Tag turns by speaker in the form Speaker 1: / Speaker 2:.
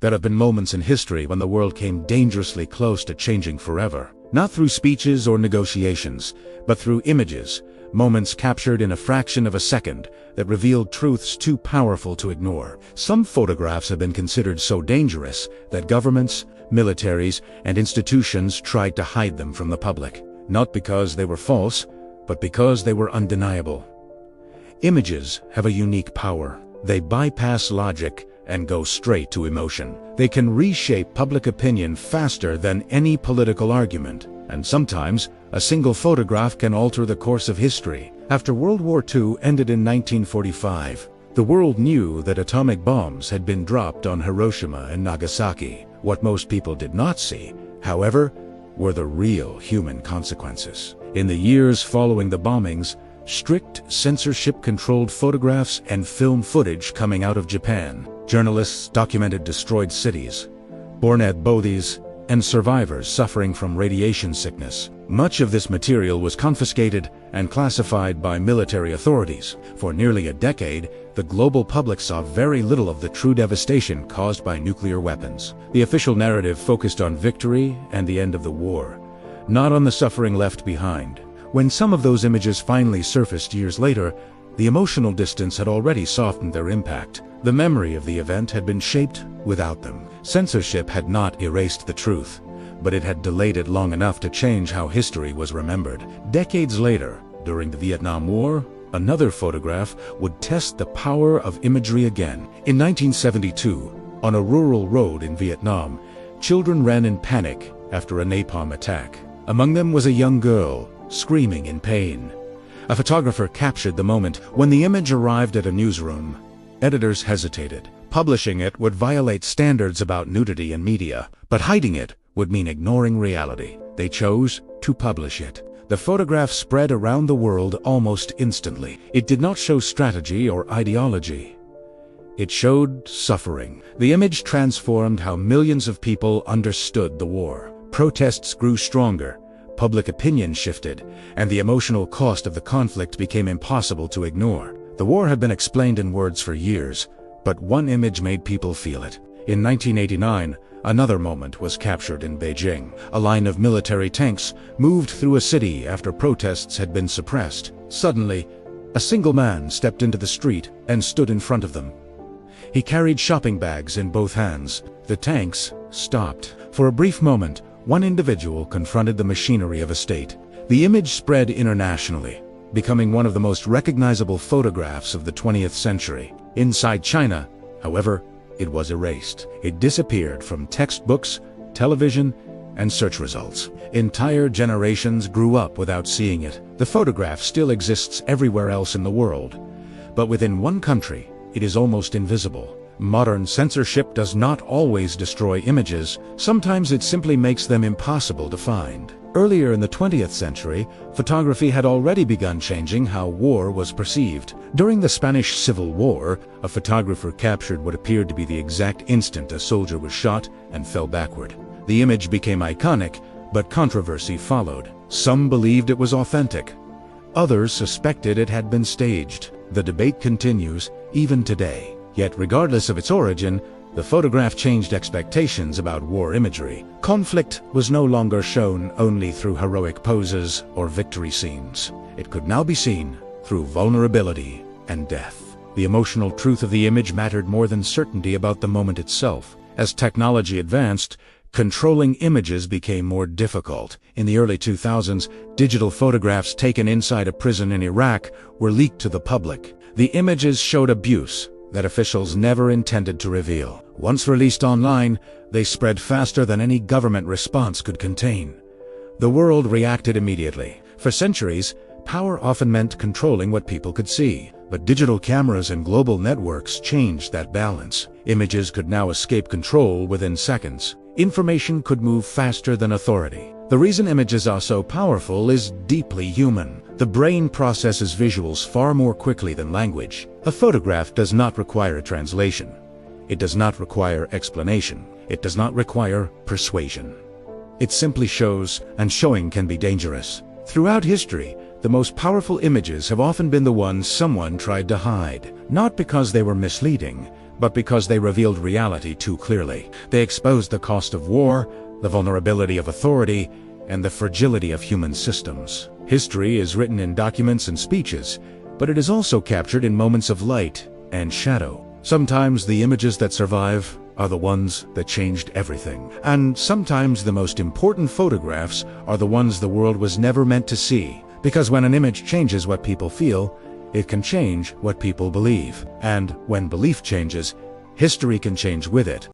Speaker 1: There have been moments in history when the world came dangerously close to changing forever. Not through speeches or negotiations, but through images, moments captured in a fraction of a second that revealed truths too powerful to ignore. Some photographs have been considered so dangerous that governments, militaries, and institutions tried to hide them from the public. Not because they were false, but because they were undeniable. Images have a unique power. They bypass logic and go straight to emotion. They can reshape public opinion faster than any political argument, and sometimes a single photograph can alter the course of history. After World War II ended in 1945, the world knew that atomic bombs had been dropped on Hiroshima and Nagasaki. What most people did not see, however, were the real human consequences. In the years following the bombings, strict censorship-controlled photographs and film footage coming out of Japan. Journalists documented destroyed cities, born-dead bodies, and survivors suffering from radiation sickness. Much of this material was confiscated and classified by military authorities. For nearly a decade, the global public saw very little of the true devastation caused by nuclear weapons. The official narrative focused on victory and the end of the war, not on the suffering left behind. When some of those images finally surfaced years later, the emotional distance had already softened their impact. The memory of the event had been shaped without them. Censorship had not erased the truth, but it had delayed it long enough to change how history was remembered. Decades later, during the Vietnam War, another photograph would test the power of imagery again. In 1972, on a rural road in Vietnam, children ran in panic after a napalm attack. Among them was a young girl, screaming in pain. A photographer captured the moment. When the image arrived at a newsroom, editors hesitated. Publishing it would violate standards about nudity in media, but hiding it would mean ignoring reality. They chose to publish it. The photograph spread around the world almost instantly. It did not show strategy or ideology. It showed suffering. The image transformed how millions of people understood the war. Protests grew stronger. Public opinion shifted, and the emotional cost of the conflict became impossible to ignore. The war had been explained in words for years, but one image made people feel it. In 1989, another moment was captured in Beijing. A line of military tanks moved through a city after protests had been suppressed. Suddenly, a single man stepped into the street and stood in front of them. He carried shopping bags in both hands. The tanks stopped. For a brief moment, one individual confronted the machinery of a state. The image spread internationally, becoming one of the most recognizable photographs of the 20th century. Inside China, however, it was erased. It disappeared from textbooks, television, and search results. Entire generations grew up without seeing it. The photograph still exists everywhere else in the world, but within one country, it is almost invisible. Modern censorship does not always destroy images. Sometimes it simply makes them impossible to find. Earlier in the 20th century, photography had already begun changing how war was perceived. During the Spanish Civil War, a photographer captured what appeared to be the exact instant a soldier was shot and fell backward. The image became iconic, but controversy followed. Some believed it was authentic. Others suspected it had been staged. The debate continues, even today. Yet regardless of its origin, the photograph changed expectations about war imagery. Conflict was no longer shown only through heroic poses or victory scenes. It could now be seen through vulnerability and death. The emotional truth of the image mattered more than certainty about the moment itself. As technology advanced, controlling images became more difficult. In the early 2000s, digital photographs taken inside a prison in Iraq were leaked to the public. The images showed abuse that officials never intended to reveal. Once released online, they spread faster than any government response could contain. The world reacted immediately. For centuries, power often meant controlling what people could see. But digital cameras and global networks changed that balance. Images could now escape control within seconds. Information could move faster than authority. The reason images are so powerful is deeply human. The brain processes visuals far more quickly than language. A photograph does not require a translation. It does not require explanation. It does not require persuasion. It simply shows, and showing can be dangerous. Throughout history, the most powerful images have often been the ones someone tried to hide. Not because they were misleading, but because they revealed reality too clearly. They exposed the cost of war, the vulnerability of authority, and the fragility of human systems. History is written in documents and speeches, but it is also captured in moments of light and shadow. Sometimes the images that survive are the ones that changed everything. And sometimes the most important photographs are the ones the world was never meant to see. Because when an image changes what people feel, it can change what people believe. And when belief changes, history can change with it.